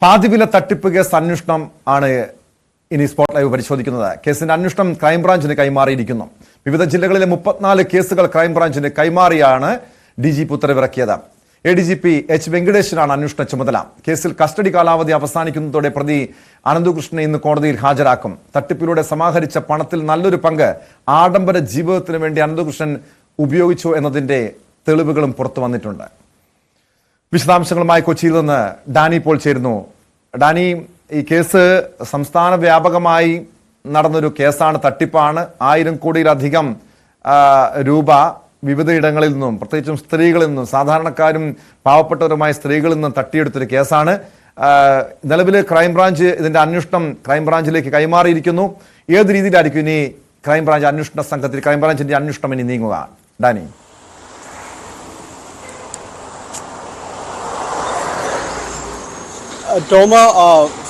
പാതിവില തട്ടിപ്പ് കേസ് അന്വേഷണം ആണ് ഇനി സ്പോട്ട് ലൈവ് പരിശോധിക്കുന്നത്. കേസിന്റെ അന്വേഷണം ക്രൈംബ്രാഞ്ചിന് കൈമാറിയിരിക്കുന്നു. വിവിധ ജില്ലകളിലെ 34 കേസുകൾ ക്രൈംബ്രാഞ്ചിന് കൈമാറിയാണ് DGP ഉത്തരവിറക്കിയത്. ADGP H. വെങ്കടേശനാണ് അന്വേഷണ ചുമതല. കേസിൽ കസ്റ്റഡി കാലാവധി അവസാനിക്കുന്നതോടെ പ്രതി അനന്തകൃഷ്ണനെ ഇന്ന് കോടതിയിൽ ഹാജരാക്കും. തട്ടിപ്പിലൂടെ സമാഹരിച്ച പണത്തിൽ നല്ലൊരു പങ്ക് ആഡംബര ജീവിതത്തിന് വേണ്ടി അനന്തകൃഷ്ണൻ ഉപയോഗിച്ചു എന്നതിന്റെ തെളിവുകളും പുറത്തു വന്നിട്ടുണ്ട്. വിശദാംശങ്ങളുമായി കൊച്ചിയിൽ നിന്ന് ഡാനി പോൾ ചേരുന്നു. ഡാനി, ഈ കേസ് സംസ്ഥാന വ്യാപകമായി നടന്നൊരു കേസാണ്, തട്ടിപ്പാണ്. 1000 കോടിയിലധികം രൂപ വിവിധയിടങ്ങളിൽ നിന്നും, പ്രത്യേകിച്ചും സ്ത്രീകളിൽ നിന്നും, സാധാരണക്കാരും പാവപ്പെട്ടവരുമായ സ്ത്രീകളിൽ നിന്നും തട്ടിയെടുത്തൊരു കേസാണ്. നിലവിൽ ക്രൈംബ്രാഞ്ച് ഇതിന്റെ അന്വേഷണം ക്രൈംബ്രാഞ്ചിലേക്ക് കൈമാറിയിരിക്കുന്നു. ഏത് രീതിയിലായിരിക്കും ഇനി ക്രൈംബ്രാഞ്ച് അന്വേഷണ സംഘത്തിൽ ക്രൈംബ്രാഞ്ചിന്റെ അന്വേഷണം ഇനി നീങ്ങുക? ഡാനി. ടോമ,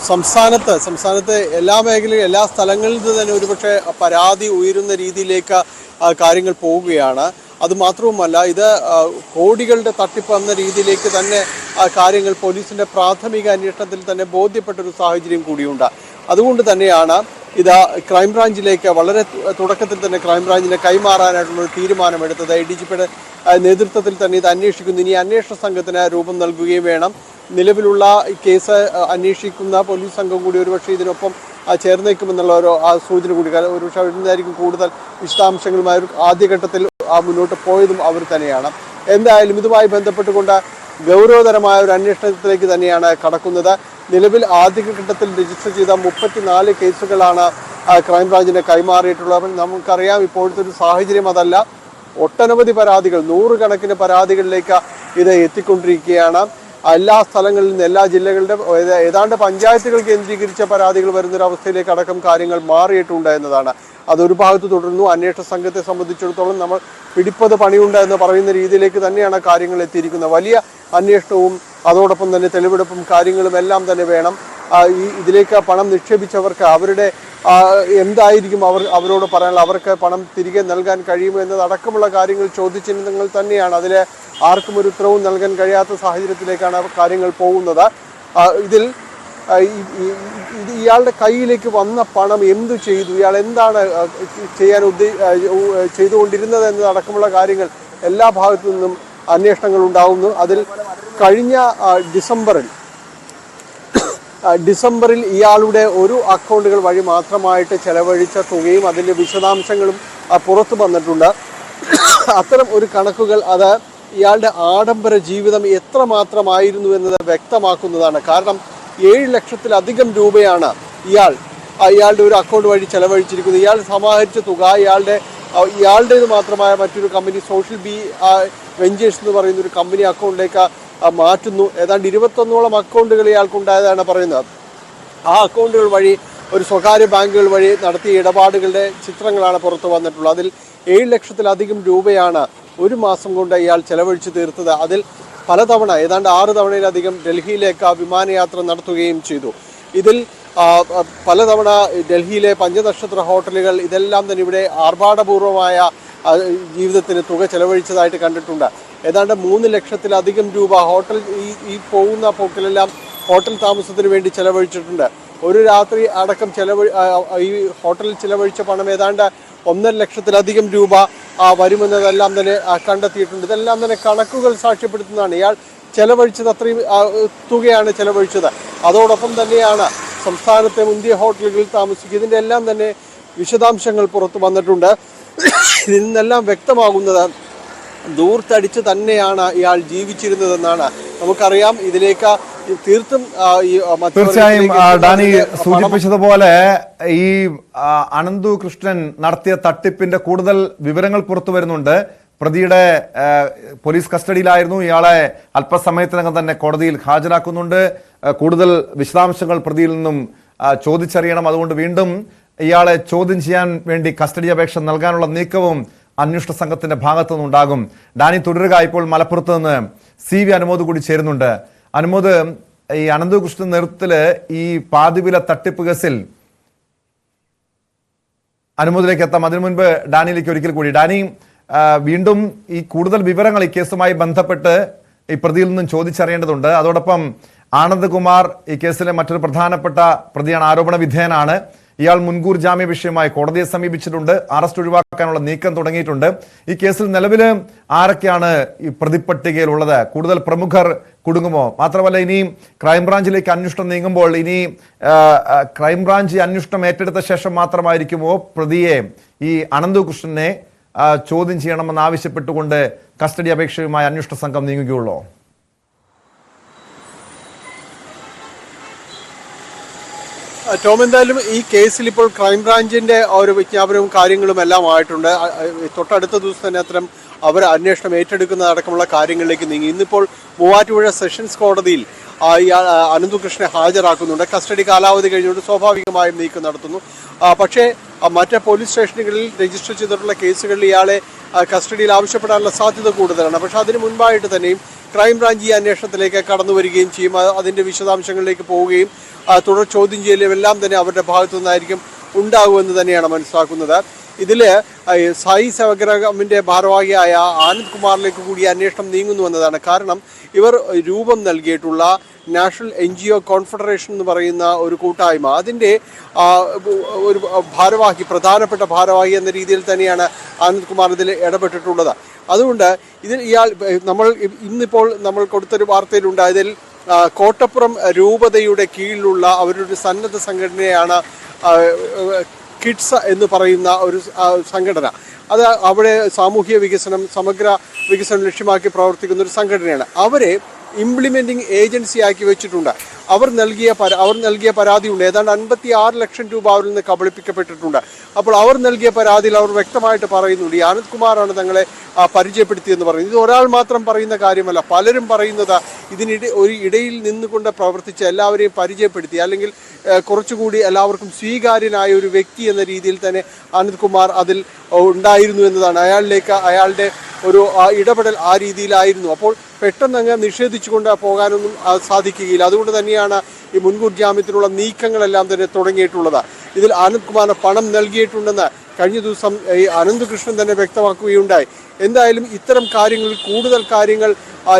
സംസ്ഥാനത്ത് എല്ലാ മേഖലയിലും എല്ലാ സ്ഥലങ്ങളിൽ നിന്ന് തന്നെ ഒരുപക്ഷെ പരാതി ഉയരുന്ന രീതിയിലേക്ക് കാര്യങ്ങൾ പോവുകയാണ്. അതുമാത്രവുമല്ല, ഇത് കോടികളുടെ തട്ടിപ്പ് എന്ന രീതിയിലേക്ക് തന്നെ കാര്യങ്ങൾ പോലീസിന്റെ പ്രാഥമിക അന്വേഷണത്തിൽ തന്നെ ബോധ്യപ്പെട്ടൊരു സാഹചര്യം കൂടിയുണ്ട്. അതുകൊണ്ട് തന്നെയാണ് ഇത് ക്രൈംബ്രാഞ്ചിലേക്ക് വളരെ തുടക്കത്തിൽ തന്നെ ക്രൈംബ്രാഞ്ചിനെ കൈമാറാനായിട്ടുള്ള തീരുമാനമെടുത്തത്. ADGPയുടെ നേതൃത്വത്തിൽ തന്നെ ഇത് അന്വേഷിക്കുന്നു. ഇനി അന്വേഷണ സംഘത്തിന് രൂപം നൽകുകയും വേണം. നിലവിലുള്ള കേസ് അന്വേഷിക്കുന്ന പോലീസ് സംഘം കൂടി ഒരുപക്ഷെ ഇതിനൊപ്പം ചേർന്നേക്കുമെന്നുള്ള ഒരു സൂചന കൂടി, ഒരുപക്ഷെ അവരുന്നായിരിക്കും കൂടുതൽ വിശദാംശങ്ങളുമായി ആദ്യഘട്ടത്തിൽ മുന്നോട്ട് പോയതും അവർ തന്നെയാണ്. എന്തായാലും ഇതുമായി ബന്ധപ്പെട്ടുകൊണ്ട് ഗൗരവതരമായ ഒരു അന്വേഷണത്തിലേക്ക് തന്നെയാണ് കടക്കുന്നത്. നിലവിൽ ആദ്യഘട്ടത്തിൽ രജിസ്റ്റർ ചെയ്ത 34 കേസുകളാണ് ക്രൈംബ്രാഞ്ചിനെ കൈമാറിയിട്ടുള്ളത്. നമുക്കറിയാം ഇപ്പോഴത്തെ ഒരു സാഹചര്യം അതല്ല. ഒട്ടനവധി പരാതികൾ, 100 കണക്കിന് പരാതികളിലേക്ക് ഇത് എത്തിക്കൊണ്ടിരിക്കുകയാണ്. എല്ലാ സ്ഥലങ്ങളിൽ നിന്ന്, എല്ലാ ജില്ലകളുടെ ഏതാണ്ട് പഞ്ചായത്തുകൾ കേന്ദ്രീകരിച്ച പരാതികൾ വരുന്നൊരവസ്ഥയിലേക്ക് അടക്കം കാര്യങ്ങൾ മാറിയിട്ടുണ്ട് എന്നതാണ്. അതൊരു ഭാഗത്ത് തുടരുന്നു. അന്വേഷണ സംഘത്തെ സംബന്ധിച്ചിടത്തോളം നമ്മൾ പിടിപ്പത് പണിയുണ്ട് എന്ന് പറയുന്ന രീതിയിലേക്ക് തന്നെയാണ് കാര്യങ്ങൾ എത്തിയിരിക്കുന്നത്. വലിയ അന്വേഷണവും അതോടൊപ്പം തന്നെ തെളിവെടുപ്പും കാര്യങ്ങളും എല്ലാം തന്നെ വേണം. ഇതിലേക്ക് പണം നിക്ഷേപിച്ചവർക്ക് അവരുടെ എന്തായിരിക്കും അവരോട് പറയാനുള്ള, അവർക്ക് പണം തിരികെ നൽകാൻ കഴിയുമോ എന്നതടക്കമുള്ള കാര്യങ്ങൾ ചോദ്യചിഹ്നങ്ങൾ തന്നെയാണ്. അതിൽ ആർക്കും ഒരു ഉത്തരവും നൽകാൻ കഴിയാത്ത സാഹചര്യത്തിലേക്കാണ് ചെയ്തതിൽ പോകുന്നത്. ഇതിൽ ഇയാളുടെ കയ്യിലേക്ക് വന്ന പണം എന്തു ചെയ്തു, ഇയാൾ എന്താണ് ചെയ്യാൻ ചെയ്തുകൊണ്ടിരുന്നത് എന്നതടക്കമുള്ള കാര്യങ്ങൾ എല്ലാ ഭാഗത്തു നിന്നും അന്വേഷണങ്ങൾ ഉണ്ടാവുന്നു. അതിൽ കഴിഞ്ഞ ഡിസംബറിൽ ഇയാളുടെ ഒരു അക്കൗണ്ടുകൾ വഴി മാത്രമായിട്ട് ചെലവഴിച്ച തുകയും അതിൻ്റെ വിശദാംശങ്ങളും പുറത്തു വന്നിട്ടുണ്ട്. അത്തരം ഒരു കണക്കുകൾ അത് ഇയാളുടെ ആഡംബര ജീവിതം എത്രമാത്രമായിരുന്നു എന്നത് വ്യക്തമാക്കുന്നതാണ്. കാരണം 7 ലക്ഷത്തിലധികം രൂപയാണ് ഇയാളുടെ ഒരു അക്കൗണ്ട് വഴി ചെലവഴിച്ചിരിക്കുന്നത്. ഇയാൾ സമാഹരിച്ച തുക ഇയാളുടേത് മാത്രമായ മറ്റൊരു കമ്പനി, സോഷ്യൽ ബി വെഞ്ചേഴ്സ് എന്ന് പറയുന്ന ഒരു കമ്പനി അക്കൗണ്ടിലേക്ക് മാറ്റുന്നു. ഏതാണ്ട് 21ഓളം അക്കൗണ്ടുകൾ ഇയാൾക്കുണ്ടായതാണ് പറയുന്നത്. ആ അക്കൗണ്ടുകൾ വഴി ഒരു സ്വകാര്യ ബാങ്കുകൾ വഴി നടത്തിയ ഇടപാടുകളുടെ ചിത്രങ്ങളാണ് പുറത്തു വന്നിട്ടുള്ളത്. അതിൽ 7 ലക്ഷത്തിലധികം രൂപയാണ് ഒരു മാസം കൊണ്ട് ഇയാൾ ചെലവഴിച്ചു തീർത്തത്. അതിൽ പലതവണ, ഏതാണ്ട് 6 തവണയിലധികം ഡൽഹിയിലേക്ക് വിമാനയാത്ര നടത്തുകയും ചെയ്തു. ഇതിൽ പലതവണ ഡൽഹിയിലെ പഞ്ചനക്ഷത്ര ഹോട്ടലുകൾ, ഇതെല്ലാം തന്നെ ഇവിടെ ആർഭാടപൂർവമായ ജീവിതത്തിന് തുക ചെലവഴിച്ചതായിട്ട് കണ്ടിട്ടുണ്ട്. ഏതാണ്ട് 3 ലക്ഷത്തിലധികം രൂപ ഹോട്ടൽ ഈ പോകുന്ന പോക്കിലെല്ലാം ഹോട്ടൽ താമസത്തിന് വേണ്ടി ചെലവഴിച്ചിട്ടുണ്ട്. ഒരു രാത്രി അടക്കം ഈ ഹോട്ടലിൽ ചെലവഴിച്ച പണം ഏതാണ്ട് 1.5 ലക്ഷത്തിലധികം രൂപ വരുമെന്നതെല്ലാം തന്നെ കണ്ടെത്തിയിട്ടുണ്ട്. ഇതെല്ലാം തന്നെ കണക്കുകൾ സാക്ഷ്യപ്പെടുത്തുന്നതാണ്. ഇയാൾ ചെലവഴിച്ചത് അത്രയും തുകയാണ് ചെലവഴിച്ചത്. അതോടൊപ്പം തന്നെയാണ് സംസ്ഥാനത്തെ മുന്തിയ ഹോട്ടലുകളിൽ താമസിക്കുക. ഇതിൻ്റെ എല്ലാം തന്നെ വിശദാംശങ്ങൾ പുറത്തു വന്നിട്ടുണ്ട്. ഇതിൽ നിന്നെല്ലാം വ്യക്തമാകുന്നത് ദൂർത്തടിച്ച് തന്നെയാണ് ഇയാൾ ജീവിച്ചിരുന്നതെന്നാണ്. നമുക്കറിയാം ഇതിലേക്ക് തീർത്തും തീർച്ചയായും ഡാനി സൂചിപ്പിച്ചതുപോലെ ഈ അനന്തകൃഷ്ണൻ നടത്തിയ തട്ടിപ്പിന്റെ കൂടുതൽ വിവരങ്ങൾ പുറത്തു വരുന്നുണ്ട്. പ്രതിയുടെ പോലീസ് കസ്റ്റഡിയിലായിരുന്നു. ഇയാളെ അല്പസമയത്തിനകം തന്നെ കോടതിയിൽ ഹാജരാക്കുന്നുണ്ട്. കൂടുതൽ വിശദാംശങ്ങൾ പ്രതിയിൽ നിന്നും ചോദിച്ചറിയണം. അതുകൊണ്ട് വീണ്ടും ഇയാളെ ചോദ്യം ചെയ്യാൻ വേണ്ടി കസ്റ്റഡി അപേക്ഷ നൽകാനുള്ള നീക്കവും അന്വേഷണ സംഘത്തിന്റെ ഭാഗത്തു നിന്നുണ്ടാകും. ഡാനി തുടരുക. ഇപ്പോൾ മലപ്പുറത്ത് നിന്ന് CV അനുമോദ് കൂടി ചേരുന്നുണ്ട്. അനുമോദ്, ഈ അനന്തകൃഷ്ണൻ നേതൃത്വത്തില് ഈ പാതിവില തട്ടിപ്പ് കേസിൽ അനുമോദിലേക്ക് എത്താം. അതിനു മുൻപ് ഡാനിയിലേക്ക് ഒരിക്കൽ കൂടി. ഡാനി, വീണ്ടും ഈ കൂടുതൽ വിവരങ്ങൾ ഈ കേസുമായി ബന്ധപ്പെട്ട് ഈ പ്രതിയിൽ നിന്നും ചോദിച്ചറിയേണ്ടതുണ്ട്. അതോടൊപ്പം ആനന്ദ്കുമാർ ഈ കേസിലെ മറ്റൊരു പ്രധാനപ്പെട്ട പ്രതിയാണ്, ആരോപണ വിധേയനാണ്. ഇയാൾ മുൻകൂർ ജാമ്യ വിഷയമായി കോടതിയെ സമീപിച്ചിട്ടുണ്ട്. അറസ്റ്റ് ഒഴിവാക്കാനുള്ള നീക്കം തുടങ്ങിയിട്ടുണ്ട്. ഈ കേസിൽ നിലവിൽ ആരൊക്കെയാണ് ഈ പ്രതിപ്പട്ടികയിലുള്ളത്? കൂടുതൽ പ്രമുഖർ കുടുങ്ങുമോ? മാത്രമല്ല, ഇനി ക്രൈംബ്രാഞ്ചിലേക്ക് അന്വേഷണം നീങ്ങുമ്പോൾ ഇനി ക്രൈംബ്രാഞ്ച് അന്വേഷണം ഏറ്റെടുത്ത ശേഷം മാത്രമായിരിക്കുമോ പ്രതിയെ, ഈ അനന്തകൃഷ്ണനെ ചോദ്യം ചെയ്യണമെന്ന് ആവശ്യപ്പെട്ടുകൊണ്ട് കസ്റ്റഡി അപേക്ഷയുമായി അന്വേഷണ സംഘം നീങ്ങുകയുള്ളൂ? ടോം, എന്തായാലും ഈ കേസിൽ ഇപ്പോൾ ക്രൈംബ്രാഞ്ചിന്റെ ഒരു വിജ്ഞാപനവും കാര്യങ്ങളും എല്ലാം ആയിട്ടുണ്ട്. തൊട്ടടുത്ത ദിവസം തന്നെ അത്തരം അവർ അന്വേഷണം ഏറ്റെടുക്കുന്നതടക്കമുള്ള കാര്യങ്ങളിലേക്ക് നീങ്ങി. ഇന്നിപ്പോൾ മൂവാറ്റുപുഴ സെഷൻസ് കോടതിയിൽ അനന്തകൃഷ്ണനെ ഹാജരാക്കുന്നുണ്ട്. കസ്റ്റഡി കാലാവധി കഴിഞ്ഞുകൊണ്ട് സ്വാഭാവികമായും നീക്കം നടത്തുന്നു. പക്ഷേ മറ്റ് പോലീസ് സ്റ്റേഷനുകളിൽ രജിസ്റ്റർ ചെയ്തിട്ടുള്ള കേസുകളിൽ ഇയാളെ കസ്റ്റഡിയിൽ ആവശ്യപ്പെടാനുള്ള സാധ്യത കൂടുതലാണ്. പക്ഷെ അതിന് മുൻപായിട്ട് തന്നെയും ക്രൈംബ്രാഞ്ച് ഈ അന്വേഷണത്തിലേക്ക് കടന്നു വരികയും ചെയ്യും. അതിൻ്റെ വിശദാംശങ്ങളിലേക്ക് പോവുകയും തുടർ ചോദ്യം ചെയ്യലും എല്ലാം തന്നെ അവരുടെ ഭാഗത്തു നിന്നായിരിക്കും ഉണ്ടാകുമെന്ന് തന്നെയാണ് മനസ്സിലാക്കുന്നത്. ഇതിൽ സായി സേവഗ്രഹമിൻ്റെ ഭാരവാഹിയായ ആനന്ദ് കുമാറിലേക്ക് കൂടി അന്വേഷണം നീങ്ങുന്നു എന്നതാണ്. കാരണം ഇവർ രൂപം നൽകിയിട്ടുള്ള നാഷണൽ NGO കോൺഫെഡറേഷൻ എന്ന് പറയുന്ന ഒരു കൂട്ടായ്മ, അതിൻ്റെ ഒരു പ്രധാനപ്പെട്ട ഭാരവാഹി എന്ന രീതിയിൽ തന്നെയാണ് ആനന്ദ് കുമാർ ഇതിൽ ഇടപെട്ടിട്ടുള്ളത്. അതുകൊണ്ട് ഇതിൽ ഇന്നിപ്പോൾ നമ്മൾ കൊടുത്തൊരു വാർത്തയിലുണ്ട്. ഇതിൽ കോട്ടപ്പുറം രൂപതയുടെ കീഴിലുള്ള അവരുടെ സന്നദ്ധ സംഘടനയാണ് കിഡ്സ് എന്ന് പറയുന്ന ഒരു സംഘടന. അത് അവിടെ സാമൂഹ്യ വികസനം, സമഗ്ര വികസനം ലക്ഷ്യമാക്കി പ്രവർത്തിക്കുന്ന ഒരു സംഘടനയാണ്. അവരെ ഇംപ്ലിമെൻറ്റിംഗ് ഏജൻസിയാക്കി വെച്ചിട്ടുണ്ട്. അവർ നൽകിയ പരാതിയുണ്ട്. ഏതാണ്ട് 56 ലക്ഷം രൂപ അവരിൽ നിന്ന് കബളിപ്പിക്കപ്പെട്ടിട്ടുണ്ട്. അപ്പോൾ അവർ നൽകിയ പരാതിയിൽ അവർ വ്യക്തമായിട്ട് പറയുന്നുണ്ട്, ഈ ആനന്ദ് കുമാറാണ് തങ്ങളെ പരിചയപ്പെടുത്തിയെന്ന് പറയുന്നത്. ഇത് ഒരാൾ മാത്രം പറയുന്ന കാര്യമല്ല, പലരും പറയുന്നത് ഒരു ഇടയിൽ നിന്നുകൊണ്ട് പ്രവർത്തിച്ച എല്ലാവരെയും പരിചയപ്പെടുത്തി, അല്ലെങ്കിൽ കുറച്ചുകൂടി എല്ലാവർക്കും സ്വീകാര്യനായ ഒരു വ്യക്തി എന്ന രീതിയിൽ തന്നെ ആനന്ദ് കുമാർ അതിൽ ഉണ്ടായിരുന്നു എന്നതാണ്. അയാളുടെ ഒരു ഇടപെടൽ ആ രീതിയിലായിരുന്നു. അപ്പോൾ പെട്ടെന്ന് അങ്ങ് നിഷേധിച്ചുകൊണ്ട് പോകാനൊന്നും സാധിക്കുകയില്ല. അതുകൊണ്ട് തന്നെയാണ് ഈ മുൻകൂർ ജാമ്യത്തിനുള്ള നീക്കങ്ങളെല്ലാം തന്നെ തുടങ്ങിയിട്ടുള്ളത്. ഇതിൽ ആനന്ദ് കുമാറിന് പണം നൽകിയിട്ടുണ്ടെന്ന് കഴിഞ്ഞ ദിവസം ഈ അനന്തകൃഷ്ണൻ തന്നെ വ്യക്തമാക്കുകയുണ്ടായി. എന്തായാലും ഇത്തരം കാര്യങ്ങളിൽ കൂടുതൽ കാര്യങ്ങൾ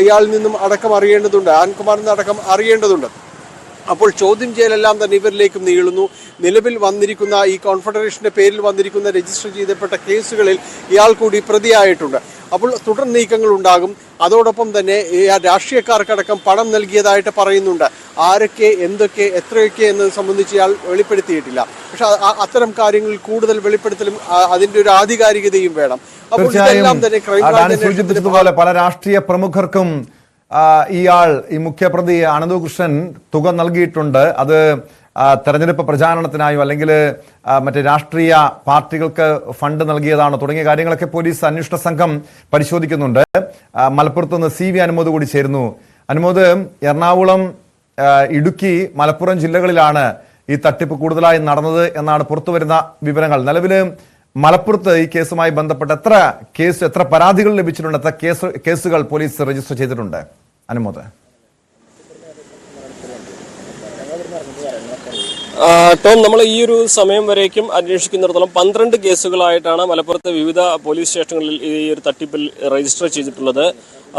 ഇയാളിൽ നിന്നും അടക്കം അറിയേണ്ടതുണ്ട്, ആനന്ദ് കുമാറിൽ നിന്ന് അടക്കം അറിയേണ്ടതുണ്ട്. അപ്പോൾ ചോദ്യം ചെയ്യലെല്ലാം തന്നെ ഇവരിലേക്കും നീളുന്നു. നിലവിൽ വന്നിരിക്കുന്ന ഈ കോൺഫെഡറേഷന്റെ പേരിൽ വന്നിരിക്കുന്ന രജിസ്റ്റർ ചെയ്യപ്പെട്ട കേസുകളിൽ ഇയാൾ കൂടി പ്രതിയായിട്ടുണ്ട്. അപ്പോൾ തുടർ നീക്കങ്ങൾ ഉണ്ടാകും. അതോടൊപ്പം തന്നെ രാഷ്ട്രീയക്കാർക്കടക്കം പണം നൽകിയതായിട്ട് പറയുന്നുണ്ട്. ആരൊക്കെ, എന്തൊക്കെ, എത്രയൊക്കെ എന്നത് സംബന്ധിച്ച് ഇയാൾ വെളിപ്പെടുത്തിയിട്ടില്ല. പക്ഷെ അത്തരം കാര്യങ്ങളിൽ കൂടുതൽ വെളിപ്പെടുത്തലും അതിന്റെ ഒരു ആധികാരികതയും വേണം. അപ്പോൾ ഇതെല്ലാം തന്നെ ക്രൈംബ്രാഞ്ച് പല രാഷ്ട്രീയ പ്രമുഖർക്കും ഈ മുഖ്യപ്രതി അനന്തകൃഷ്ണൻ തുക നൽകിയിട്ടുണ്ട്. അത് തെരഞ്ഞെടുപ്പ് പ്രചാരണത്തിനായോ അല്ലെങ്കിൽ മറ്റ് രാഷ്ട്രീയ പാർട്ടികൾക്ക് ഫണ്ട് നൽകിയതാണോ തുടങ്ങിയ കാര്യങ്ങളൊക്കെ പോലീസ് അന്വേഷണ സംഘം പരിശോധിക്കുന്നുണ്ട്. മലപ്പുറത്ത് നിന്ന് CV അനുമോദ് കൂടി ചേരുന്നു. അനുമോദ്, എറണാകുളം, ഇടുക്കി, മലപ്പുറം ജില്ലകളിലാണ് ഈ തട്ടിപ്പ് കൂടുതലായി നടന്നത് എന്നാണ് പുറത്തുവരുന്ന വിവരങ്ങൾ. നിലവിൽ മലപ്പുറത്ത് ഈ കേസുമായി ബന്ധപ്പെട്ട് എത്ര പരാതികൾ ലഭിച്ചിട്ടുണ്ട്, എത്ര കേസുകൾ പോലീസ് രജിസ്റ്റർ ചെയ്തിട്ടുണ്ട്? അനുമോദ്. ടോം, നമ്മൾ ഈ ഒരു സമയം വരേക്കും അന്വേഷിക്കുന്നിടത്തോളം 12 കേസുകളായിട്ടാണ് മലപ്പുറത്തെ വിവിധ പോലീസ് സ്റ്റേഷനുകളിൽ ഈ ഒരു തട്ടിപ്പിൽ രജിസ്റ്റർ ചെയ്തിട്ടുള്ളത്.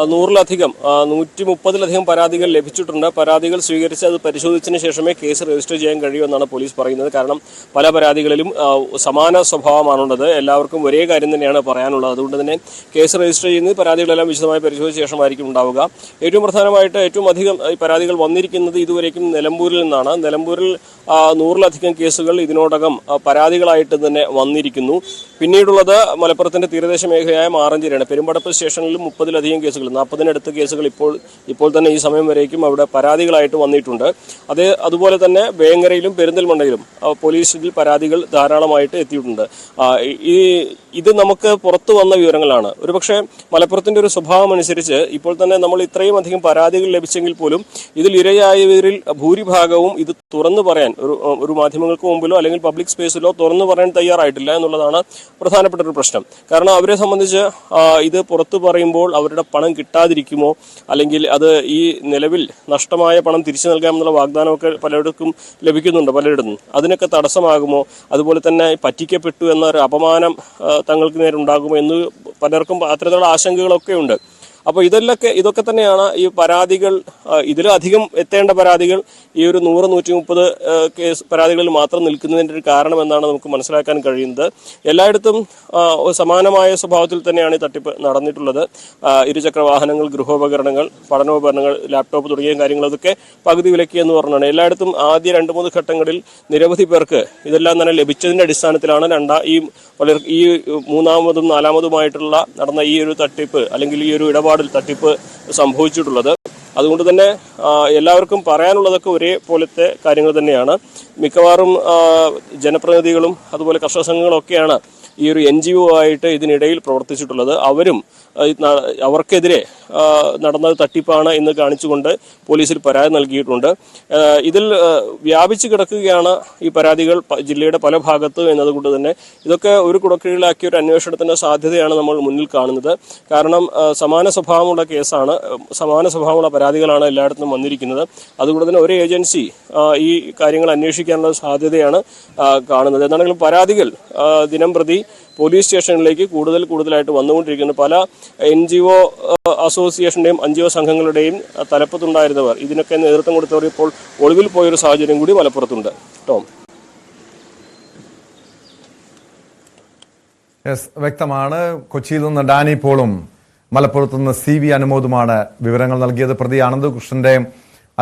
100-ലധികം 130-ലധികം പരാതികൾ ലഭിച്ചിട്ടുണ്ട്. പരാതികൾ സ്വീകരിച്ച് അത് പരിശോധിച്ചതിന് ശേഷമേ കേസ് രജിസ്റ്റർ ചെയ്യാൻ കഴിയുമെന്നാണ് പോലീസ് പറയുന്നത്. കാരണം പല പരാതികളിലും സമാന സ്വഭാവമാണുള്ളത്, എല്ലാവർക്കും ഒരേ കാര്യം തന്നെയാണ് പറയാനുള്ളത്. അതുകൊണ്ട് തന്നെ കേസ് രജിസ്റ്റർ ചെയ്യുന്നത് പരാതികളെല്ലാം വിശദമായി പരിശോധിച്ച ശേഷമായിരിക്കും ഉണ്ടാവുക. ഏറ്റവും പ്രധാനമായിട്ട് ഏറ്റവും അധികം പരാതികൾ വന്നിരിക്കുന്നത് ഇതുവരേക്കും നിലമ്പൂരിൽ നിന്നാണ്. നിലമ്പൂരിൽ 100-ലധികം കേസുകൾ ഇതിനോടകം പരാതികളായിട്ട് തന്നെ വന്നിരിക്കുന്നു. പിന്നീടുള്ളത് മലപ്പുറത്തിന്റെ തീരദേശ മേഖലയായ മാറഞ്ചേരിയാണ്. പെരുമ്പടപ്പ് സ്റ്റേഷനിലും 30-ലധികം കേസുകൾ, 40-നടുത്ത് കേസുകൾ ഇപ്പോൾ തന്നെ ഈ സമയം വരേക്കും അവിടെ പരാതികളായിട്ട് വന്നിട്ടുണ്ട്. അതുപോലെ തന്നെ വേങ്ങരയിലും പെരിന്തൽമണ്ണയിലും പോലീസ് ഇതിൽ പരാതികൾ ധാരാളമായിട്ട് എത്തിയിട്ടുണ്ട്. ഇത് നമുക്ക് പുറത്തു വന്ന വിവരങ്ങളാണ്. ഒരുപക്ഷെ മലപ്പുറത്തിന്റെ ഒരു സ്വഭാവം അനുസരിച്ച് ഇപ്പോൾ തന്നെ നമ്മൾ ഇത്രയും അധികം പരാതികൾ ലഭിച്ചെങ്കിൽ പോലും ഇതിൽ ഇരയായവരിൽ ഭൂരിഭാഗവും ഇത് തുറന്നു പറയാൻ ഒരു മാധ്യമങ്ങൾക്ക് മുമ്പിലോ അല്ലെങ്കിൽ പബ്ലിക് സ്പേസിലോ തുറന്നു പറയാൻ തയ്യാറായിട്ടില്ല എന്നുള്ളതാണ് പ്രധാനപ്പെട്ട ഒരു പ്രശ്നം. കാരണം അവരെ സംബന്ധിച്ച് ഇത് പുറത്തു പറയുമ്പോൾ അവരുടെ പണം കിട്ടാതിരിക്കുമോ, അല്ലെങ്കിൽ അത് ഈ നിലവിൽ നഷ്ടമായ പണം തിരിച്ചു നൽകാമെന്നുള്ള വാഗ്ദാനമൊക്കെ പലയിടത്തും ലഭിക്കുന്നുണ്ട്, പലയിടത്തും അതിനൊക്കെ തടസ്സമാകുമോ, അതുപോലെ തന്നെ പറ്റിക്കപ്പെട്ടു എന്നൊരു അപമാനം തങ്ങൾക്ക് നേരെ ഉണ്ടാകുമോ എന്ന് പലർക്കും അത്തരത്തിലുള്ള ആശങ്കകളൊക്കെ ഉണ്ട്. അപ്പോൾ ഇതൊക്കെ തന്നെയാണ് ഈ പരാതികൾ, ഇതിലധികം എത്തേണ്ട പരാതികൾ ഈ ഒരു 100-130 കേസ് പരാതികളിൽ മാത്രം നിൽക്കുന്നതിൻ്റെ ഒരു കാരണം എന്നാണ് നമുക്ക് മനസ്സിലാക്കാൻ കഴിയുന്നത്. എല്ലായിടത്തും സമാനമായ സ്വഭാവത്തിൽ തന്നെയാണ് ഈ തട്ടിപ്പ് നടന്നിട്ടുള്ളത്. ഇരുചക്ര വാഹനങ്ങൾ, ഗൃഹോപകരണങ്ങൾ, പഠനോപകരണങ്ങൾ, ലാപ്ടോപ്പ് തുടങ്ങിയ കാര്യങ്ങളൊക്കെ പകുതി വിലക്കി എന്ന് പറഞ്ഞാണ്. എല്ലായിടത്തും ആദ്യ 2-3 ഘട്ടങ്ങളിൽ നിരവധി പേർക്ക് ഇതെല്ലാം തന്നെ ലഭിച്ചതിൻ്റെ അടിസ്ഥാനത്തിലാണ് ഈ 3-ാമതും 4-ാമതുമായിട്ടുള്ള നടന്ന ഈ ഒരു തട്ടിപ്പ് അല്ലെങ്കിൽ ഈ ഒരു ഇടപാടിൽ തട്ടിപ്പ് സംഭവിച്ചിട്ടുള്ളത്. അതുകൊണ്ട് തന്നെ എല്ലാവർക്കും പറയാനുള്ളതൊക്കെ ഒരേപോലത്തെ കാര്യങ്ങൾ തന്നെയാണ്. മിക്കവാറും ജനപ്രതിനിധികളും അതുപോലെ കർഷക സംഘങ്ങളൊക്കെയാണ് ഈ ഒരു NGO ആയിട്ട് ഇതിനിടയിൽ പ്രവർത്തിച്ചിട്ടുള്ളത്. അവർക്കെതിരെ നടന്നത് തട്ടിപ്പാണ് എന്ന് കാണിച്ചുകൊണ്ട് പോലീസിൽ പരാതി നൽകിയിട്ടുണ്ട്. ഇതിൽ വ്യാപിച്ചു കിടക്കുകയാണ് ഈ പരാതികൾ ജില്ലയുടെ പല ഭാഗത്തും എന്നതുകൊണ്ട് തന്നെ ഇതൊക്കെ ഒരു കുടക്കീഴിലാക്കിയ ഒരു അന്വേഷണത്തിന്റെ സാധ്യതയാണ് നമ്മൾ മുന്നിൽ കാണുന്നത്. കാരണം സമാന സ്വഭാവമുള്ള കേസാണ്, സമാന സ്വഭാവമുള്ള പരാതികളാണ് എല്ലായിടത്തും വന്നിരിക്കുന്നത്. അതുകൊണ്ട് തന്നെ ഒരു ഏജൻസി ഈ കാര്യങ്ങൾ അന്വേഷിക്കാനുള്ള സാധ്യതയാണ് കാണുന്നത്. എന്താണെങ്കിലും പരാതികൾ ദിനം പ്രതി പോലീസ് സ്റ്റേഷനിലേക്ക് കൂടുതലായിട്ട് വന്നുകൊണ്ടിരിക്കുന്നു. പല NGO അസോസിയേഷൻ്റെയും NGO സംഘങ്ങളുടെയും തലപ്പത്തുണ്ടായിരുന്നവർ, ഇതിനൊക്കെ നേതൃത്വം കൊടുത്തവർ ഇപ്പോൾ ഒളിവിൽ പോയൊരു സാഹചര്യം കൂടി മലപ്പുറത്തുണ്ട്. ടോം. വ്യക്തമാണ്. കൊച്ചിയിൽ നിന്ന് ഡാനി പോളും മലപ്പുറത്ത് നിന്ന് CV അനുമോദുമാണ് വിവരങ്ങൾ നൽകിയത്. പ്രതി ആനന്ദ് കൃഷ്ണന്റെ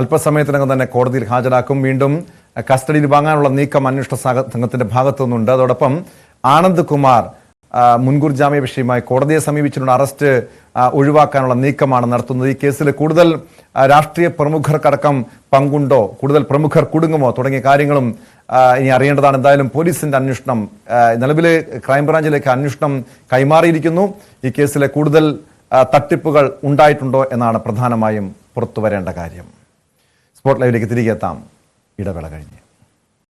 അല്പസമയത്തിനകം തന്നെ കോടതിയിൽ ഹാജരാക്കും. വീണ്ടും കസ്റ്റഡിയിൽ വാങ്ങാനുള്ള നീക്കം അന്വേഷണ സംഘത്തിന്റെ ഭാഗത്തു നിന്നുണ്ട്. അതോടൊപ്പം ആനന്ദ് കുമാർ മുൻകൂർ ജാമ്യ വിഷയമായി കോടതിയെ സമീപിച്ചിട്ടുണ്ട്. അറസ്റ്റ് ഒഴിവാക്കാനുള്ള നീക്കമാണ് നടത്തുന്നത്. ഈ കേസിൽ കൂടുതൽ രാഷ്ട്രീയ പ്രമുഖർക്കടക്കം പങ്കുണ്ടോ, കൂടുതൽ പ്രമുഖർ കുടുങ്ങുമോ തുടങ്ങിയ കാര്യങ്ങളും ഇനി അറിയേണ്ടതാണ്. എന്തായാലും പോലീസിന്റെ അന്വേഷണം നിലവിലെ ക്രൈംബ്രാഞ്ചിലേക്ക് അന്വേഷണം കൈമാറിയിരിക്കുന്നു. ഈ കേസിലെ കൂടുതൽ തട്ടിപ്പുകൾ ഉണ്ടായിട്ടുണ്ടോ എന്നാണ് പ്രധാനമായും പുറത്തു വരേണ്ട കാര്യം. സ്പോട്ട് ലൈവിലേക്ക് തിരികെ എത്താം ഇടവേള കഴിഞ്ഞ്.